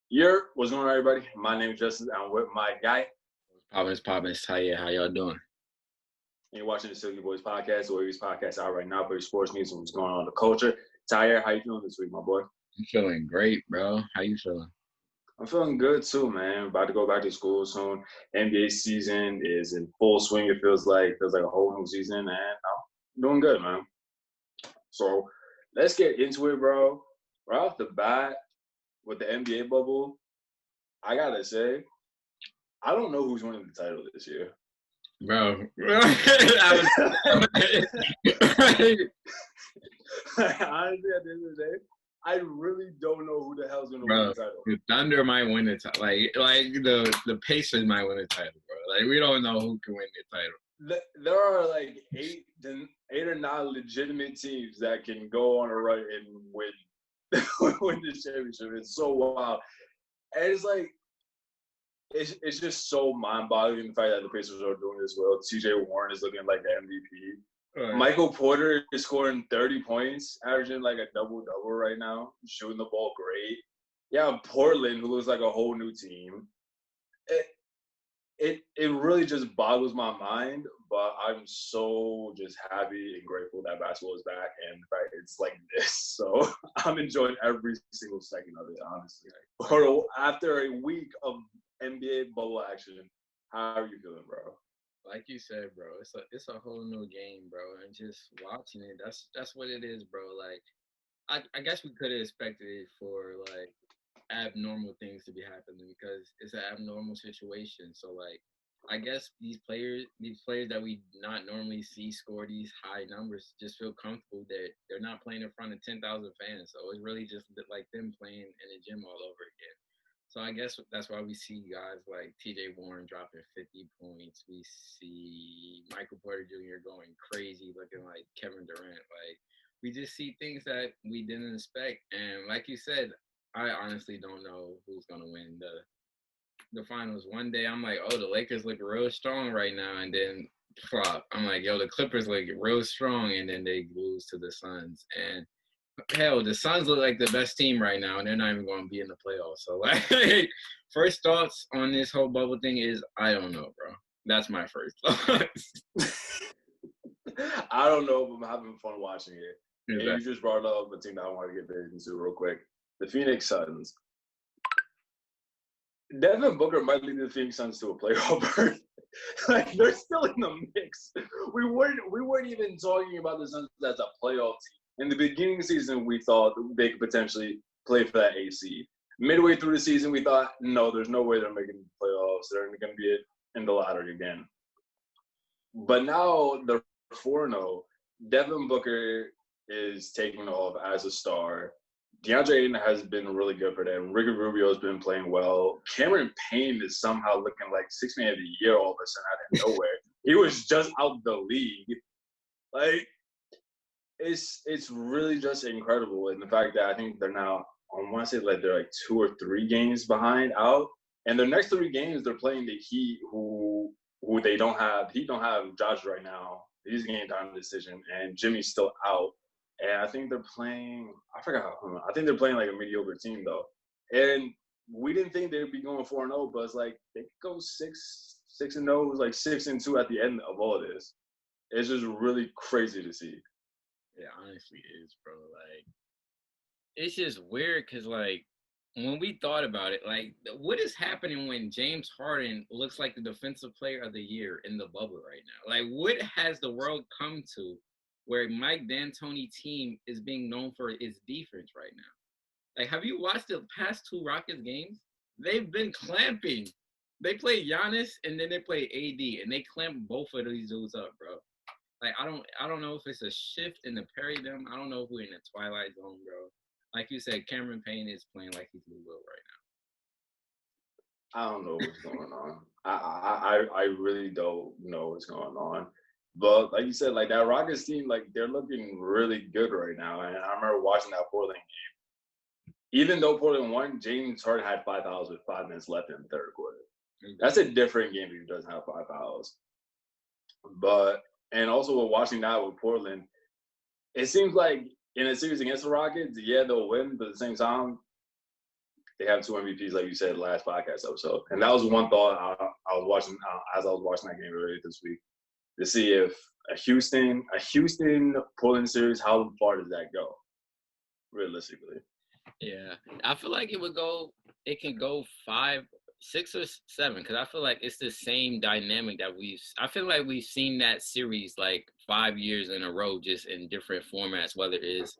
What's going on, everybody? My name is Justin. I'm with my guy. Poppin', Tyaire. How y'all doing? And you're watching the Silky Boys podcast, or these podcasts out right now, but sports news and what's going on in the culture. Tyaire, how you feeling this week, my boy? I'm feeling great, bro. How you feeling? I'm feeling good too, man. About to go back to school soon. NBA season is in full swing. It feels like a whole new season, and I'm doing good, man. So let's get into it, bro. Right off the bat with the NBA bubble, I gotta say, I don't know who's winning the title this year. Bro. Honestly, at the end of the day, I really don't know who the hell's gonna win the title. The Thunder might win the title. Like the Pacers might win the title, bro. Like we don't know who can win the title. There are like eight or nine legitimate teams that can go on a run and win this championship. It's so wild, and it's like it's just so mind-boggling the fact that the Pacers are doing this well. T.J. Warren is looking like the MVP. Right. Michael Porter is scoring 30 points, averaging like a double-double right now, shooting the ball great. Yeah, Portland, who looks like a whole new team. It really just boggles my mind, but I'm so just happy and grateful that basketball is back and the fact it's like this. So I'm enjoying every single second of it, honestly. After a week of NBA bubble action, how are you feeling, bro? Like you said, bro, it's a whole new game, bro, and just watching it, that's what it is, bro. Like, I guess we could have expected it for like abnormal things to be happening because it's an abnormal situation. So like, I guess these players that we not normally see score these high numbers just feel comfortable that they're not playing in front of 10,000 fans. So it's really just like them playing in a gym all over again. So I guess that's why we see guys like T.J. Warren dropping 50 points. We see Michael Porter Jr. going crazy, looking like Kevin Durant. Like we just see things that we didn't expect. And like you said, I honestly don't know who's gonna win the finals. One day I'm like, oh, the Lakers look real strong right now, and then flop. I'm like, yo, the Clippers look real strong, and then they lose to the Suns. And hell, the Suns look like the best team right now, and they're not even going to be in the playoffs. So, like, first thoughts on this whole bubble thing is, I don't know, bro. That's my first thoughts. I don't know, but I'm having fun watching it. Exactly. And you just brought up a team that I want to get into real quick. The Phoenix Suns. Devin Booker might lead the Phoenix Suns to a playoff berth. Like, they're still in the mix. We weren't even talking about the Suns as a playoff team. In the beginning of the season, we thought they could potentially play for that AC. Midway through the season, we thought, no, there's no way they're making the playoffs. They're going to be in the lottery again. But now they're 4-0. Devin Booker is taking off as a star. DeAndre Ayton has been really good for them. Ricky Rubio has been playing well. Cameron Payne is somehow looking like 6th man of the year all of a sudden out of nowhere. He was just out the league. Like, it's really just incredible. And the fact that I think they're now, I want to say like they're like 2 or 3 games behind out. And their next 3 games, they're playing the Heat, who they don't have. Heat don't have Josh right now. He's a game time decision, and Jimmy's still out. And I think they're playing, I forgot who. I think they're playing like a mediocre team, though. And we didn't think they'd be going 4-0, but it's like they could go 6-0, like 6-2 at the end of all of this. It's just really crazy to see. Yeah, honestly, it is, bro. Like, it's just weird because, like, when we thought about it, like, what is happening when James Harden looks like the defensive player of the year in the bubble right now? Like, what has the world come to where Mike D'Antoni's team is being known for its defense right now? Like, have you watched the past 2 Rockets games? They've been clamping. They play Giannis and then they play AD, and they clamp both of these dudes up, bro. Like, I don't know if it's a shift in the paradigm. I don't know if we're in the twilight zone, bro. Like you said, Cameron Payne is playing like he's Lou Will right now. I don't know what's going on. I really don't know what's going on. But like you said, like that Rockets team, like they're looking really good right now. And I remember watching that Portland game. Even though Portland won, James Harden had 5 fouls with 5 minutes left in the third quarter. Mm-hmm. That's a different game if he doesn't have 5 fouls. But and also with watching that with Portland, it seems like in a series against the Rockets, yeah, they'll win, but at the same time, They have two MVPs, like you said last podcast episode, and that was one thought I was watching as I was watching that game earlier this week to see if a Houston Portland series, how far does that go realistically? Yeah, I feel like it can go 5, 6, or 7, because I feel like it's the same dynamic that I feel like we've seen that series like 5 years in a row, just in different formats, whether it's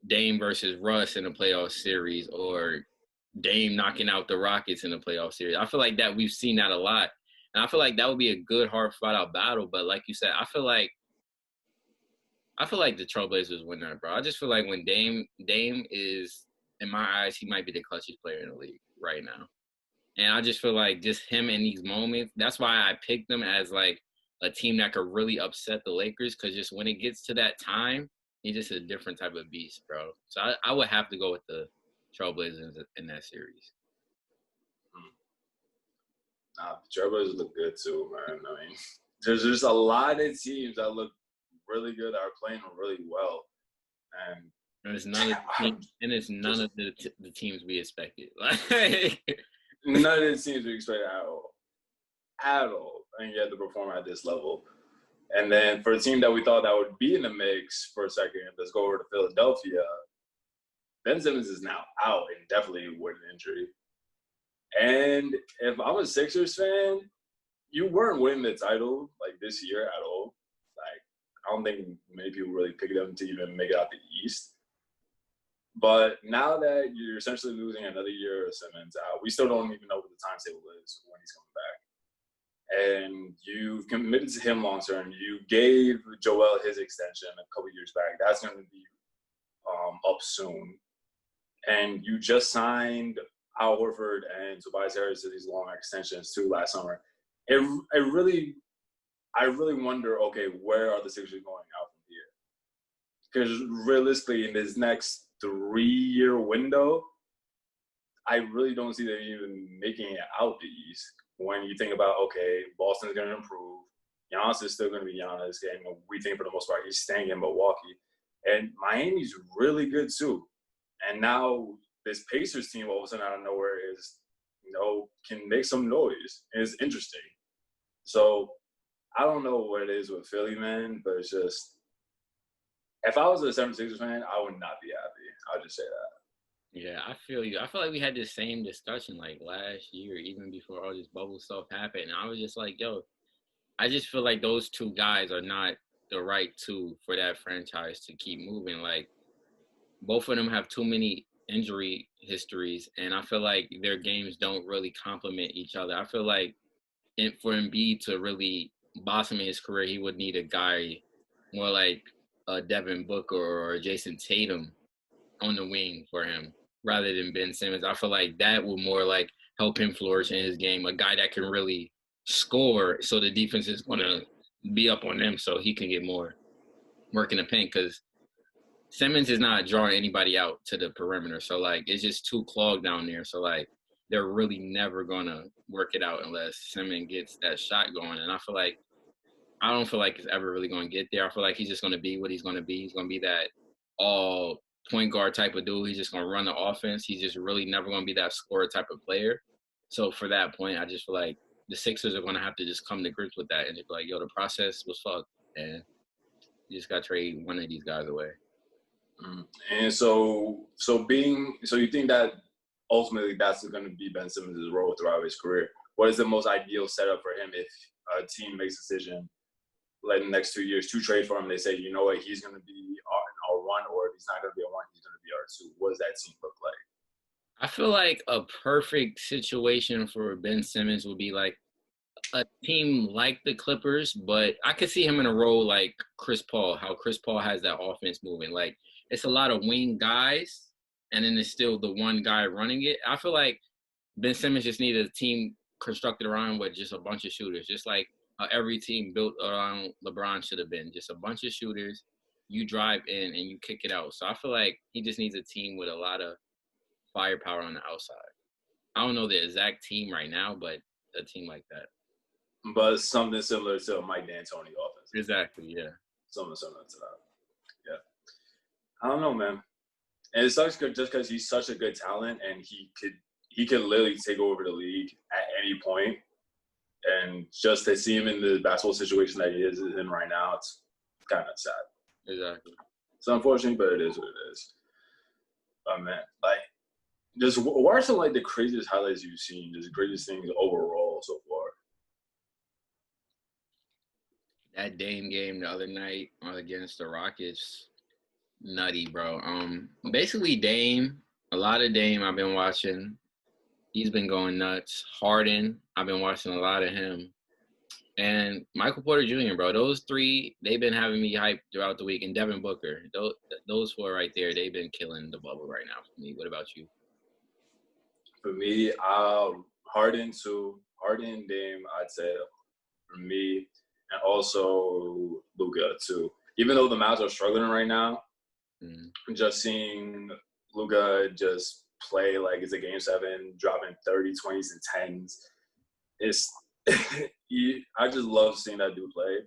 Dame versus Russ in a playoff series or Dame knocking out the Rockets in a playoff series. I feel like that we've seen that a lot. And I feel like that would be a good, hard fought out battle. But like you said, I feel like the Trailblazers win that, bro. I just feel like when Dame is, in my eyes, he might be the clutchest player in the league right now. And I just feel like just him in these moments, that's why I picked them as like a team that could really upset the Lakers, because just when it gets to that time, he's just a different type of beast, bro. So I would have to go with the Trailblazers in that series. Nah, the Trailblazers look good too, man. I mean, there's just a lot of teams that look really good, that are playing really well, and it's none of the teams we expected. None of the teams we expected at all, and yet to perform at this level. And then for a team that we thought that would be in the mix for a second, let's go over to Philadelphia. Ben Simmons is now out and definitely with an injury. And if I'm a Sixers fan, you weren't winning the title like this year at all. Like, I don't think many people really picked them to even make it out the East. But now that you're essentially losing another year of Simmons out, we still don't even know what the timetable is when he's coming back. And you've committed to him long term. You gave Joel his extension a couple years back. That's going to be up soon. And you just signed Al Horford and Tobias Harris to these long extensions too last summer. I really wonder, okay, where are the Sixers going out from here? Because realistically, in this next 3-year window, I really don't see them even making it out the East. When you think about, okay, Boston's going to improve, Giannis is still going to be Giannis, and we think for the most part he's staying in Milwaukee. And Miami's really good too. And now this Pacers team all of a sudden out of nowhere is, can make some noise. And it's interesting. So I don't know what it is with Philly, man, but it's just, if I was a 76ers fan, I would not be happy. I'll just say that. Yeah, I feel you. I feel like we had the same discussion like last year, even before all this bubble stuff happened. And I was just like, yo, I just feel like those two guys are not the right two for that franchise to keep moving. Like, both of them have too many injury histories, and I feel like their games don't really complement each other. I feel like for Embiid to really blossom in his career, he would need a guy more like Devin Booker or Jason Tatum on the wing for him, rather than Ben Simmons. I feel like that will more like help him flourish in his game. A guy that can really score, so the defense is going to be up on them, so he can get more work in the paint, because Simmons is not drawing anybody out to the perimeter. So, like, it's just too clogged down there. So, like, they're really never going to work it out unless Simmons gets that shot going. And I don't feel like it's ever really going to get there. I feel like he's just going to be what he's going to be. He's going to be that all point guard type of dude. He's just going to run the offense. He's just really never going to be that scorer type of player. So, for that point, I just feel like the Sixers are going to have to just come to grips with that and just be like, yo, the process was fucked. And you just got to trade one of these guys away. And so you think that ultimately that's going to be Ben Simmons' role throughout his career? What is the most ideal setup for him if a team makes a decision like in the next 2 years to trade for him? They say, you know what, he's going to be our one, or if he's not going to be a one, he's going to be our two. What does that team look like? I feel like a perfect situation for Ben Simmons would be like a team like the Clippers, but I could see him in a role like Chris Paul, how Chris Paul has that offense moving. Like, it's a lot of wing guys, and then it's still the one guy running it. I feel like Ben Simmons just needed a team constructed around with just a bunch of shooters, just like how every team built around LeBron should have been. Just a bunch of shooters. You drive in and you kick it out. So I feel like he just needs a team with a lot of firepower on the outside. I don't know the exact team right now, but a team like that. But something similar to a Mike D'Antoni offense. Exactly, yeah. Something similar to that. Yeah. I don't know, man. And it sucks just because he's such a good talent, and he could literally take over the league at any point. And just to see him in the basketball situation that he is in right now, it's kind of sad. Exactly. It's unfortunate, but it is what it is. But man, like, just what are some like the craziest highlights you've seen? Just craziest things overall so far? That Dame game the other night against the Rockets, nutty, bro. Basically Dame, a lot of Dame I've been watching. He's been going nuts. Harden, I've been watching a lot of him. And Michael Porter Jr., bro. Those three, they've been having me hyped throughout the week. And Devin Booker, those four right there, they've been killing the bubble right now for me. What about you? For me, Harden too. Harden, Dame, I'd say for me, and also Luka too. Even though the Mavs are struggling right now, just seeing Luka just play like it's a game 7, dropping 30, 20s, and 10s. It's I just love seeing that dude play,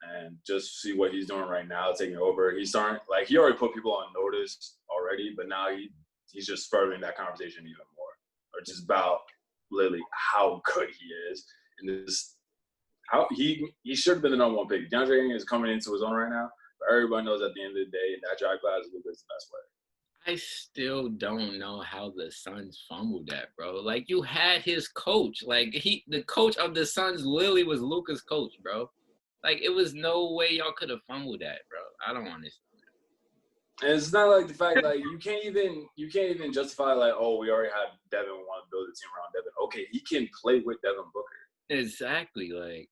and just see what he's doing right now, taking over. He's starting like he already put people on notice already, but now he's just furthering that conversation even more, or just about literally how good he is, and this how he should have been the number 1 pick. DeAndre is coming into his own right now, but everybody knows at the end of the day that draft class is the best player. I still don't know how the Suns fumbled that, bro. Like, you had his coach. Like, the coach of the Suns literally was Luka's coach, bro. Like, it was no way y'all could have fumbled that, bro. I don't understand. And it's not like the fact like you can't even justify like, oh, we already had Devin, we want to build a team around Devin. Okay, he can play with Devin Booker. Exactly. Like,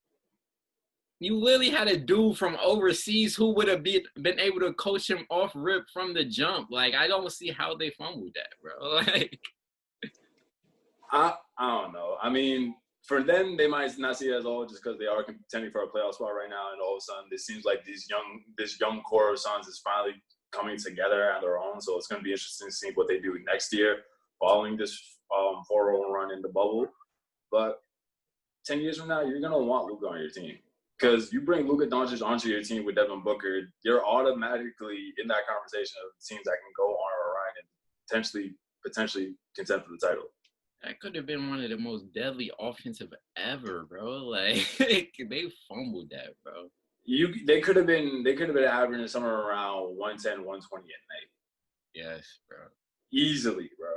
you literally had a dude from overseas who would have been able to coach him off rip from the jump. Like, I don't see how they fumbled that, bro. Like, I don't know. I mean, for them, they might not see it as all just because they are contending for a playoff spot right now, and all of a sudden, it seems like this young core of Suns is finally coming together on their own. So it's going to be interesting to see what they do next year following this 4-0 run in the bubble. But 10 years from now, you're going to want Luka on your team. Because you bring Luka Doncic onto your team with Devin Booker, you're automatically in that conversation of teams that can go on a run and potentially contend for the title. That could have been one of the most deadly offensive ever, bro. Like, they fumbled that, bro. They could have been averaging somewhere around 110, 120 at night. Yes, bro. Easily, bro.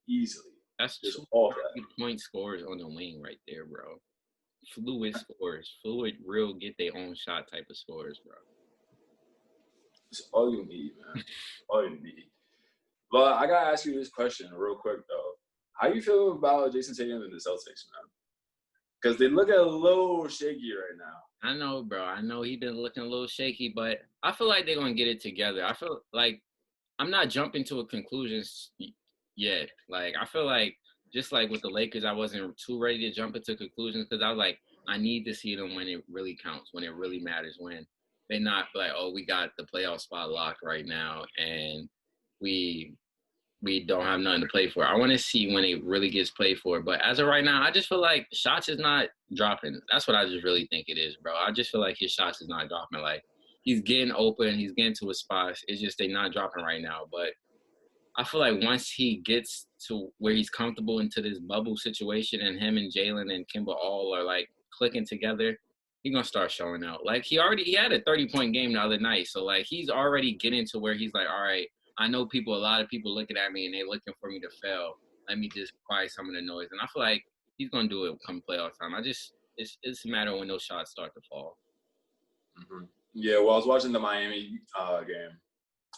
Easily. That's just 2 all point scores on the wing right there, bro. Fluid scores. Fluid, real, get their own shot type of scores, bro. It's all you need, man. All you need. But I got to ask you this question real quick, though. How you feel about Jason Tatum and the Celtics, man? Because they look a little shaky right now. I know, bro. I know he's been looking a little shaky, but I feel like they're going to get it together. I feel like I'm not jumping to a conclusion yet. Like, I feel like just like with the Lakers, I wasn't too ready to jump into conclusions because I was like, I need to see them when it really counts, when it really matters, when they're not like, oh, we got the playoff spot locked right now and we don't have nothing to play for. I want to see when it really gets played for. But as of right now, I just feel like shots is not dropping. That's what I just really think it is, bro. I just feel like his shots is not dropping. Like, he's getting open. He's getting to his spots. It's just they not dropping right now. But I feel like once he gets to where he's comfortable into this bubble situation and him and Jalen and Kimba all are, like, clicking together, he's going to start showing out. Like, he had a 30-point game the other night. So, like, he's already getting to where he's like, all right, I know a lot of people looking at me and they looking for me to fail. Let me just quiet some of the noise. And I feel like he's going to do it come playoff time. It's a matter of when those shots start to fall. Mm-hmm. Yeah, well, I was watching the Miami game.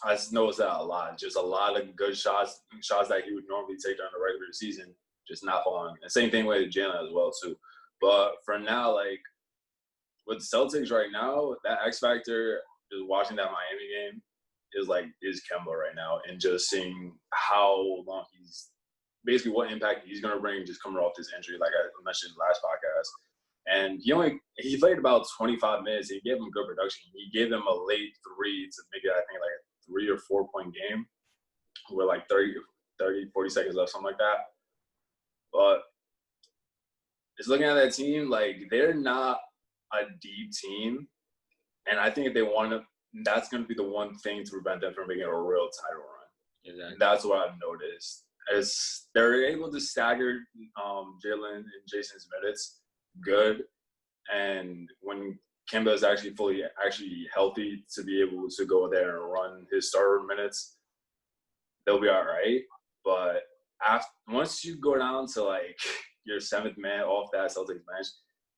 I just noticed that a lot. Just a lot of good shots that he would normally take during the regular season, just not falling. And same thing with Jalen as well, too. But for now, like, with the Celtics right now, that X factor, just watching that Miami game, is Kemba right now, and just seeing how long basically what impact he's going to bring just coming off this injury, like I mentioned in the last podcast. And he played about 25 minutes. He gave him good production. He gave him a late 3 to make it, I think, like a 3 or 4 point game with like 30, 40 seconds left, something like that. But just looking at that team, like, they're not a deep team. And I think if they want to, that's going to be the one thing to prevent them from making a real title run. Exactly. That's what I've noticed. As they're able to stagger Jalen and Jason's minutes good, and when Kemba is actually actually healthy to be able to go there and run his starter minutes, they'll be all right. But once you go down to like your seventh man off that Celtics bench,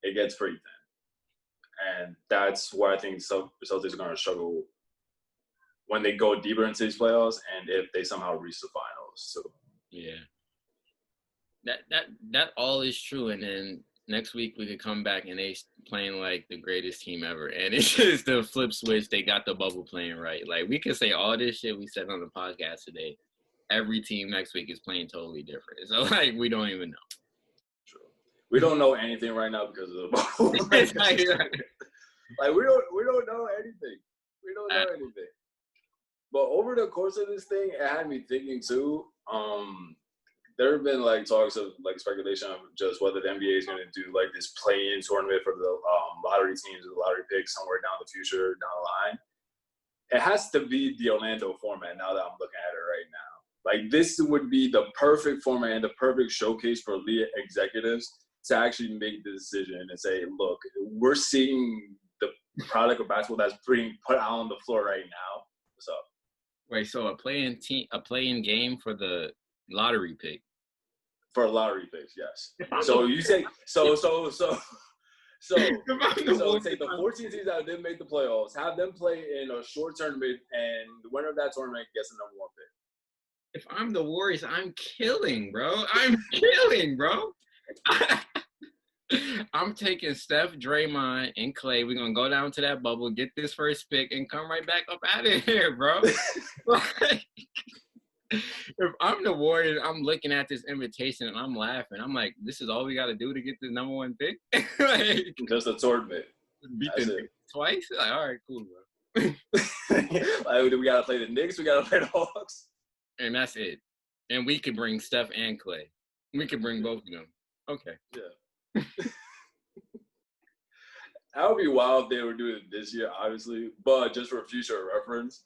it gets pretty thin, and that's where I think the Celtics are going to struggle when they go deeper into these playoffs, and if they somehow reach the finals. So yeah, that all is true. And then next week we could come back and they playing like the greatest team ever, and it's just the flip switch. They got the bubble playing right. Like we could say all this shit we said on the podcast today. Every team next week is playing totally different. So like we don't even know. True. We don't know anything right now because of the bubble. Like we don't know anything. We don't know anything. But over the course of this thing, it had me thinking too. There have been like talks of like speculation of just whether the NBA is going to do like this play-in tournament for the lottery teams or the lottery picks somewhere down the future, down the line. It has to be the Orlando format now that I'm looking at it right now. Like this would be the perfect format and the perfect showcase for league executives to actually make the decision and say, look, we're seeing the product of basketball that's being put out on the floor right now. What's up? Wait, so a play-in game for the lottery pick? For lottery picks, yes. So you say so take the 14 teams that didn't make the playoffs, have them play in a short tournament, and the winner of that tournament gets the number one pick. If I'm the Warriors, I'm killing, bro. I'm killing, bro. I'm taking Steph, Draymond, and Clay. We're going to go down to that bubble, get this first pick, and come right back up out of here, bro. Like, if I'm the Warriors, I'm looking at this invitation, and I'm laughing. I'm like, this is all we got to do to get the number one pick? Like, just a tournament. Beat the Knicks twice? Like, all right, cool, bro. Like, we got to play the Knicks. We got to play the Hawks. And that's it. And we could bring Steph and Clay. We could bring both of them. Okay. Yeah. That would be wild if they were doing it this year, obviously. But just for future reference,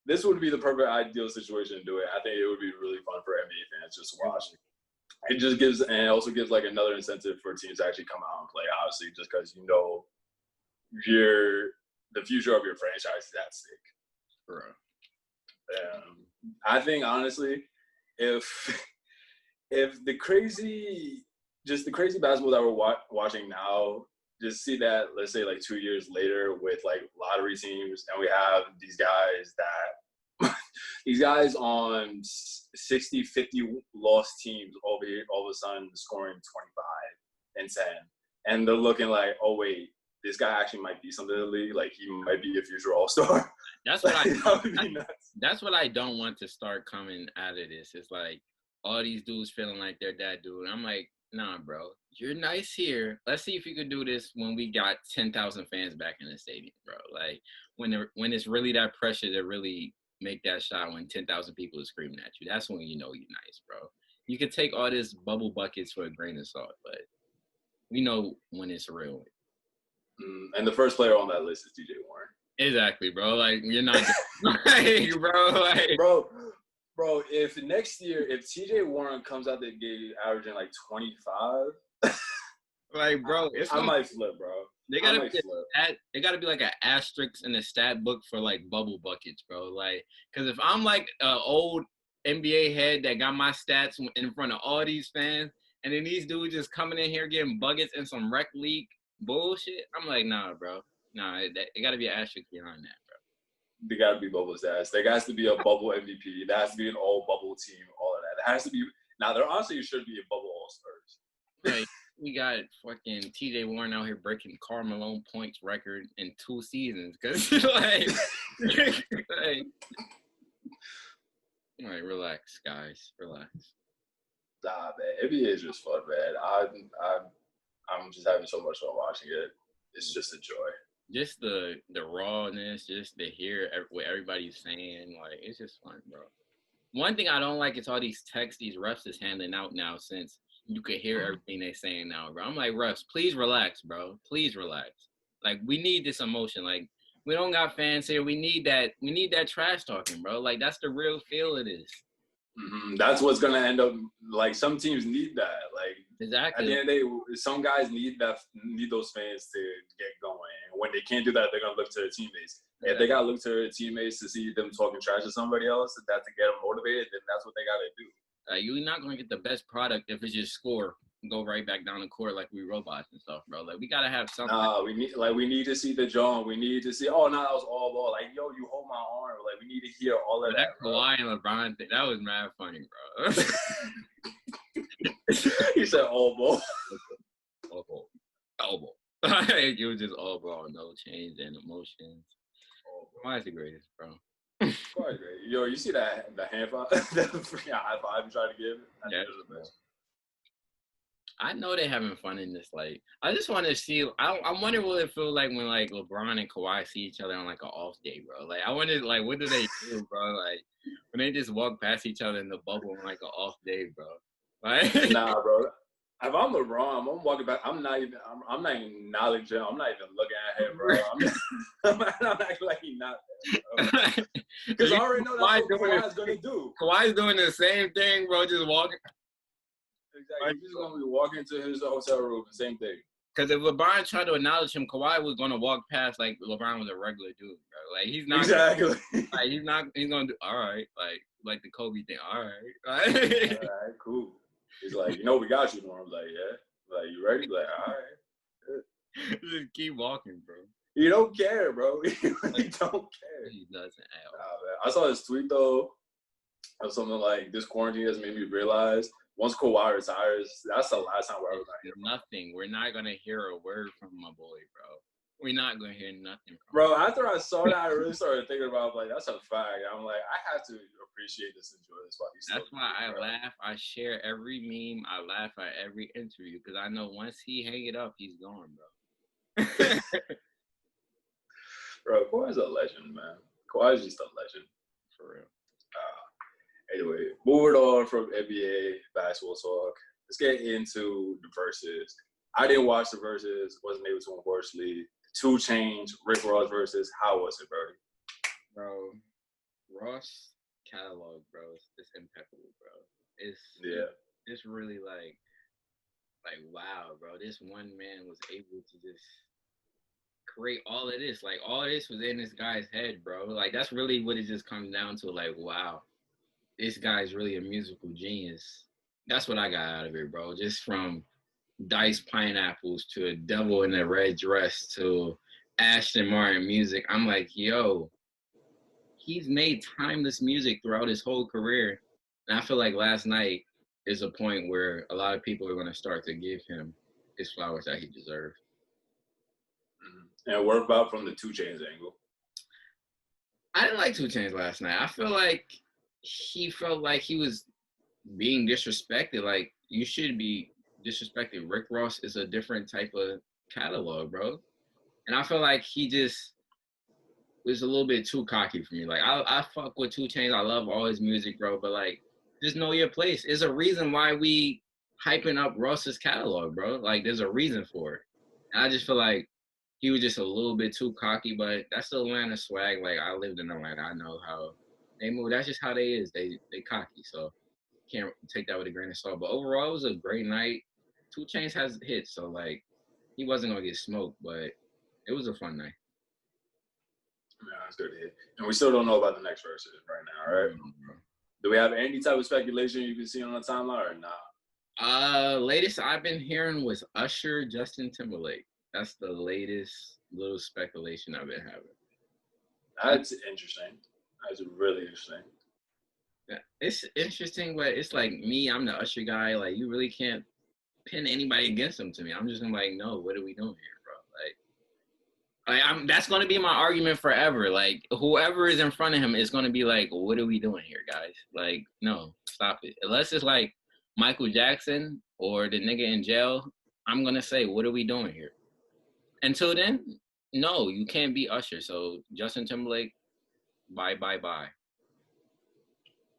this would be the perfect ideal situation to do it. I think it would be really fun for NBA fans just to watch. It just gives, and it also gives like another incentive for teams to actually come out and play, obviously, just because you know the future of your franchise is at stake. Right. I think honestly, if the crazy basketball that we're watching now, just see that, let's say like 2 years later with like lottery teams, and we have these guys on 60, 50 lost teams all of a sudden scoring 25 and 10, and they're looking like, oh wait, this guy actually might be something in the league. Like he might be a future all-star. That's what that's what I don't want to start coming out of this. It's like all these dudes feeling like they're that dude. I'm like, nah, bro, you're nice here. Let's see if you could do this when we got 10,000 fans back in the stadium, bro. Like when it's really that pressure to really make that shot when 10,000 people are screaming at you. That's when you know you're nice, bro. You could take all this bubble buckets for a grain of salt, but we know when it's real. And the first player on that list is TJ Warren. Exactly, bro. Like you're not, like, bro. Like, bro. If next year, if TJ Warren comes out the gate averaging like 25, like, bro, I might flip, bro. They gotta be like an asterisk in the stat book for like bubble buckets, bro. Like, because if I'm like an old NBA head that got my stats in front of all these fans, and then these dudes just coming in here getting buckets and some rec league bullshit, I'm like, nah, bro. Nah, it gotta be an asterisk behind that, bro. They gotta be bubble stats. There has to be a bubble MVP. There has to be an all bubble team. All of that. There has to be. Now, there honestly should be a bubble all stars. Right. We got fucking TJ Warren out here breaking Karl Malone points record in 2 seasons. Cause like, all right, relax, guys, relax. Nah, man, NBA is just fun, man. I'm just having so much fun watching it. It's just a joy. Just the rawness, just to hear what everybody's saying, like it's just fun, bro. One thing I don't like is all these texts these refs is handing out now, since you could hear everything they're saying now, bro. I'm like, refs, please relax, bro. Please relax. Like, we need this emotion. Like, We don't got fans here. We need that. We need that trash talking, bro. Like that's the real feel of this. Mm-hmm. That's what's gonna end up. Like some teams need that. Like exactly. At the end of the day, some guys need those fans to get going. And when they can't do that, they're gonna look to their teammates. Exactly. If they gotta look to their teammates to see them talking trash to somebody else, that to get them motivated, then that's what they gotta do. You're not gonna get the best product if it's just score, go right back down the court like we robots and stuff, bro. Like we gotta have something. We need to see the John. We need to see. Oh no, that was all ball. Like yo, you hold my arm. Like we need to hear all of that. Kawhi and LeBron thing, that was mad funny, bro. He said all ball. Elbow. It was just all ball, no change in emotions. Kawhi's the greatest, bro. Quite great. Yo, you see the hand five, the freaking high five you tried to give? Yeah, it was the best. I know they're having fun in this. Like, I just want to see. I wonder what it feels like when like LeBron and Kawhi see each other on like an off day, bro. Like, I wonder like what do they do, bro? Like, when they just walk past each other in the bubble on like an off day, bro. Like, nah, bro. If I'm LeBron, I'm walking back. I'm not even acknowledging. I'm not even looking at him, bro. I'm acting like he's not there, because I already know that's what Kawhi's gonna do. Kawhi's doing the same thing, bro. Just walking. Exactly. He's just gonna be walking to his hotel room. The same thing. Because if LeBron tried to acknowledge him, Kawhi was gonna walk past like LeBron was a regular dude, bro. Like he's not exactly. Like he's gonna do all right, like the Kobe thing. All right, all right, cool. He's like, we got you, Norm. I'm like, yeah. Like, you ready? Like, all right. Just keep walking, bro. You don't care, bro. You really don't care. He doesn't at all. Nah, man. I saw this tweet though of something like this quarantine has made me realize once Kawhi retires, that's the last time we're ever gonna hear nothing. We're not gonna hear a word from my boy, bro. We're not gonna hear nothing from bro. After I saw that, I really started thinking about like that's a fact. I'm like, I have to appreciate this, enjoy this while he's That's why I laugh. I share every meme. I laugh at every interview because I know once he hang it up, he's gone, bro. Bro, Kawhi's a legend, man. Kawhi's just a legend. For real. Anyway, moving on from NBA basketball talk, let's get into the verses. I didn't watch the verses, wasn't able to, unfortunately. 2 Chainz, Rick Ross versus. How was it, Birdie? Bro, Ross catalog, bro, it's impeccable, bro. It's really like wow, bro. This one man was able to just create all of this. Like all of this was in this guy's head, bro. Like that's really what it just comes down to. Like wow, this guy's really a musical genius. That's what I got out of it, bro. Just from diced pineapples to a devil in a red dress to Ashton Martin music. I'm like, yo, he's made timeless music throughout his whole career. And I feel like last night is a point where a lot of people are going to start to give him his flowers that he deserves. And what about from the 2 Chainz angle? I didn't like 2 Chainz last night. I feel like he felt like he was being disrespected. Like, you should be disrespected. Rick Ross is a different type of catalog, bro. And I feel like he just was a little bit too cocky for me. Like, I fuck with 2 Chainz. I love all his music, bro. But, like, just know your place. There's a reason why we hyping up Ross's catalog, bro. Like, there's a reason for it. And I just feel like he was just a little bit too cocky, but that's the Atlanta swag. Like, I lived in Atlanta. I know how they move. That's just how they is. They cocky. So, can't take that with a grain of salt. But overall, it was a great night. 2 Chainz has hits, so, like, he wasn't going to get smoked, but it was a fun night. Yeah, that's good to hear. And we still don't know about the next verses right now, right? Do we have any type of speculation you can see on the timeline or not? Latest I've been hearing was Usher, Justin Timberlake. That's the latest little speculation I've been having. That's interesting. That's really interesting. Yeah, it's interesting, but it's like me, I'm the Usher guy. Like, you really can't pin anybody against him to me. I'm just gonna like, no, what are we doing here, bro? Like that's gonna be my argument forever. Like, whoever is in front of him is gonna be like, what are we doing here, guys? Like, no, stop it. Unless it's like Michael Jackson or the nigga in jail, I'm gonna say, what are we doing here? Until then, no, you can't be Usher. So Justin Timberlake, bye.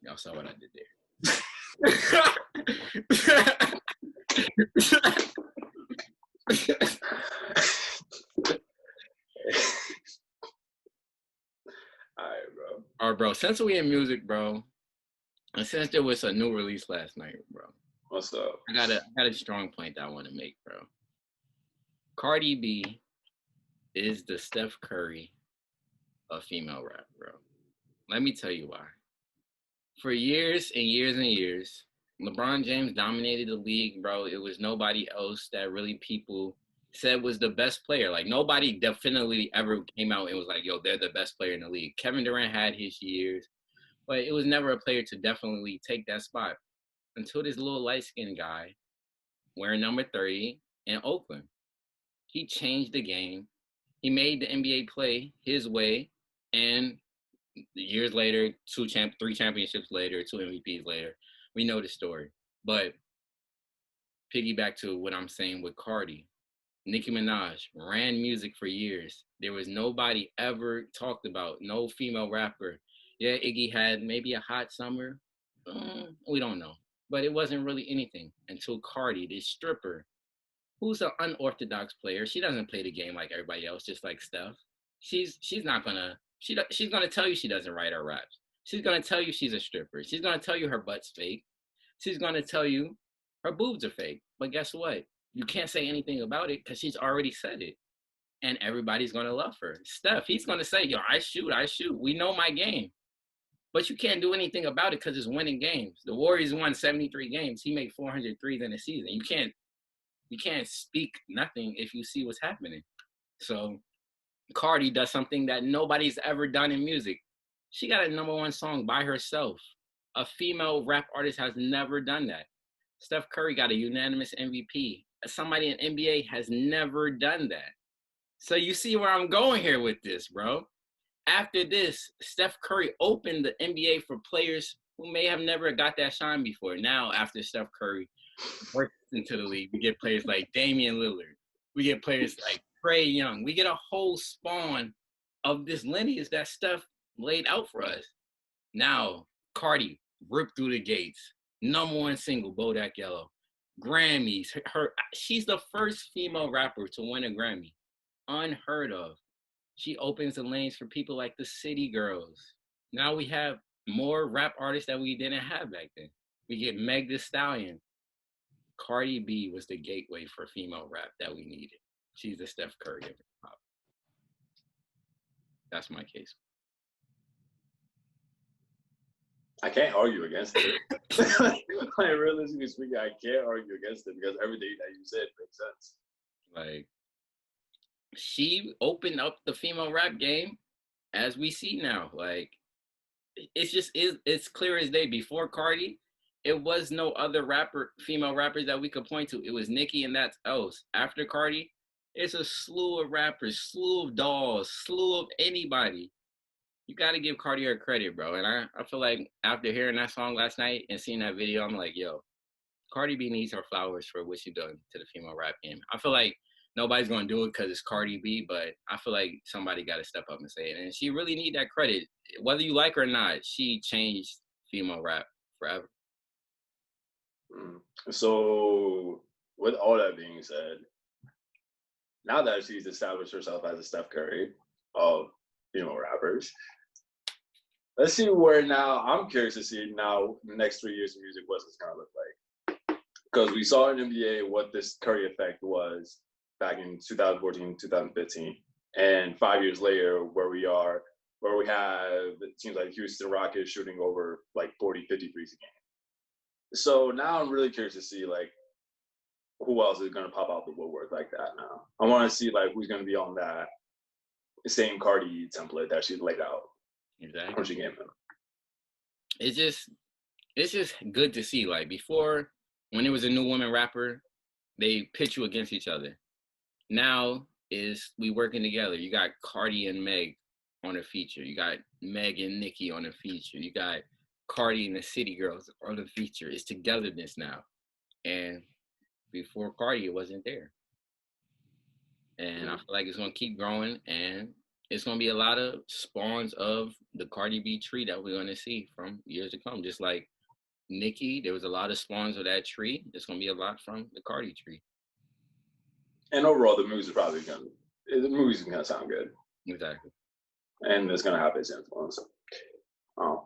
Y'all saw what I did there. bro, since we in music, bro, and since there was a new release last night, bro, What's up? I got a strong point that I want to make, bro. Cardi B is the Steph Curry of female rap, bro. Let me tell you why. For years and years and years, LeBron James dominated the league, bro. It was nobody else that really people said was the best player. Like, nobody definitely ever came out and was like, yo, they're the best player in the league. Kevin Durant had his years, but it was never a player to definitely take that spot until this little light-skinned guy wearing number 30 in Oakland. He changed the game. He made the NBA play his way, and years later, three championships later, 2 MVPs later, we know the story. But piggyback to what I'm saying with Cardi, Nicki Minaj ran music for years. There was nobody ever talked about, no female rapper. Yeah, Iggy had maybe a hot summer. We don't know. But it wasn't really anything until Cardi, this stripper, who's an unorthodox player. She doesn't play the game like everybody else, just like Steph. She's gonna tell you she doesn't write her raps. She's gonna tell you she's a stripper. She's gonna tell you her butt's fake. She's gonna tell you her boobs are fake. But guess what? You can't say anything about it because she's already said it, and everybody's gonna love her. Steph, he's gonna say, "Yo, I shoot. We know my game." But you can't do anything about it because it's winning games. The Warriors won 73 games. He made 400 threes in a season. You can't speak nothing if you see what's happening. So Cardi does something that nobody's ever done in music. She got a #1 song by herself. A female rap artist has never done that. Steph Curry got a unanimous MVP. Somebody in NBA has never done that. So you see where I'm going here with this, bro. After this, Steph Curry opened the NBA for players who may have never got that shine before. Now, after Steph Curry works into the league, we get players like Damian Lillard. We get players like Trae Young. We get a whole spawn of this lineage that Steph laid out for us. Now, Cardi ripped through the gates. #1 single, Bodak Yellow. Grammys. She's the first female rapper to win a Grammy. Unheard of. She opens the lanes for people like the City Girls. Now we have more rap artists that we didn't have back then. We get Meg Thee Stallion. Cardi B was the gateway for female rap that we needed. She's the Steph Curry of hip hop. That's my case. I can't argue against it. Like, realistically speaking, I can't argue against it because everything that you said makes sense. Like, she opened up the female rap game as we see now. Like, it's clear as day. Before Cardi, it was no other female rappers that we could point to. It was Nicki and that's else. After Cardi, it's a slew of rappers, slew of dolls, slew of anybody. You got to give Cardi her credit, bro. And I feel like after hearing that song last night and seeing that video, I'm like, yo, Cardi B needs her flowers for what she done to the female rap game. I feel like nobody's going to do it because it's Cardi B, but I feel like somebody got to step up and say it. And she really need that credit. Whether you like her or not, she changed female rap forever. So, with all that being said, now that she's established herself as a Steph Curry of female rappers, let's see where now. I'm curious to see now the next 3 years of music, what's it's going to look like. Because we saw in NBA what this Curry effect was back in 2014, 2015. And 5 years later, where we are, where we have teams like Houston Rockets shooting over like 40, 50 threes a game. So now I'm really curious to see like who else is going to pop out the woodwork like that now. I want to see like who's going to be on that same Cardi template that she laid out. Exactly. When she came in. It's just good to see. Like before, when it was a new woman rapper, they pit you against each other. Now is we working together. You got Cardi and Meg on a feature. You got Meg and Nicki on a feature. You got Cardi and the City Girls on the feature. It's togetherness now. And before Cardi, it wasn't there. And I feel like it's going to keep growing, and it's going to be a lot of spawns of the Cardi B tree that we're going to see from years to come. Just like Nicki, there was a lot of spawns of that tree. There's going to be a lot from the Cardi tree. And overall, the movie's going to sound good. Exactly. And it's going to have its influence. Oh.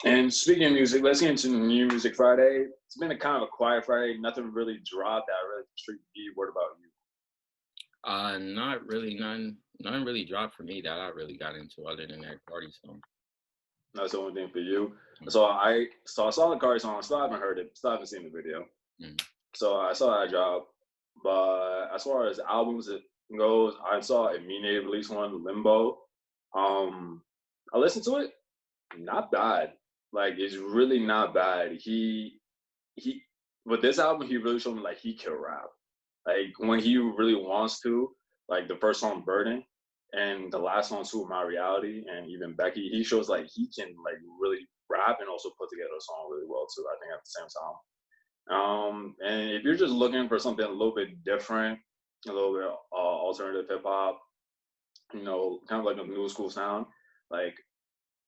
And speaking of music, let's get into New Music Friday. It's been a kind of a quiet Friday. Nothing really dropped that really intrigued me. What about you? Not really. None really dropped for me that I really got into other than that Cardi song. That's the only thing for you. Mm. So I saw the Cardi song. I still haven't heard it. Still haven't seen the video. Mm. So I saw that drop. But as far as albums it goes, I saw Eminem release one, Limbo. I listened to it. Not bad. Like it's really not bad. He with this album he really showed me like he can rap. Like when he really wants to. Like the first song Burden and the last song Super My Reality and even Becky, he shows like he can like really rap and also put together a song really well too, I think at the same time. And if you're just looking for something a little bit different, a little bit alternative hip hop, kind of like a new school sound, like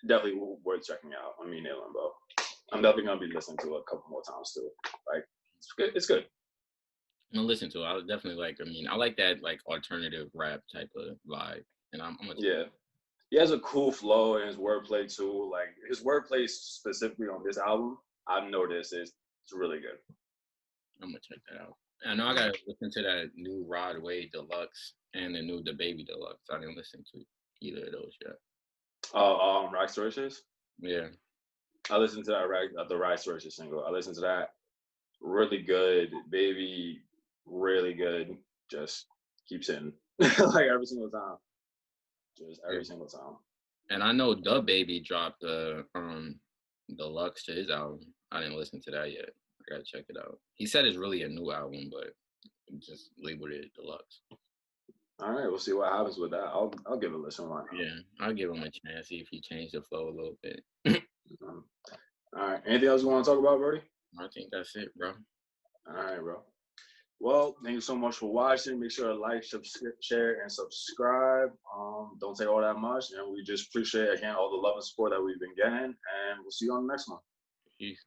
definitely worth checking out. I mean, Limbo. I'm definitely gonna be listening to it a couple more times too. Like, it's good. It's good. I'm gonna listen to it. I would definitely like. I mean, I like that like alternative rap type of vibe, and I'm gonna. Yeah, he has a cool flow in his wordplay too. Like his wordplay specifically on this album, I've noticed it's really good. I'm gonna check that out. I know I gotta listen to that new Rod Wave Deluxe and the new The Baby Deluxe. I didn't listen to either of those yet. Rags to Riches. Yeah. I listened to the Rags to Riches single. I listened to that. Really good, baby. Really good. Just keeps hitting like every single time. Just every single time. And I know The Baby dropped the deluxe to his album. I didn't listen to that yet. I gotta check it out. He said it's really a new album, but just labeled it deluxe. All right, we'll see what happens with that. I'll give it a listen right now. Yeah, I'll give him a chance, see if he changed the flow a little bit. All right. Anything else you want to talk about, Brody? I think that's it, bro. All right, bro. Well, thank you so much for watching. Make sure to like, share, and subscribe. Don't take all that much, and we just appreciate again all the love and support that we've been getting. And we'll see you on the next one. Peace.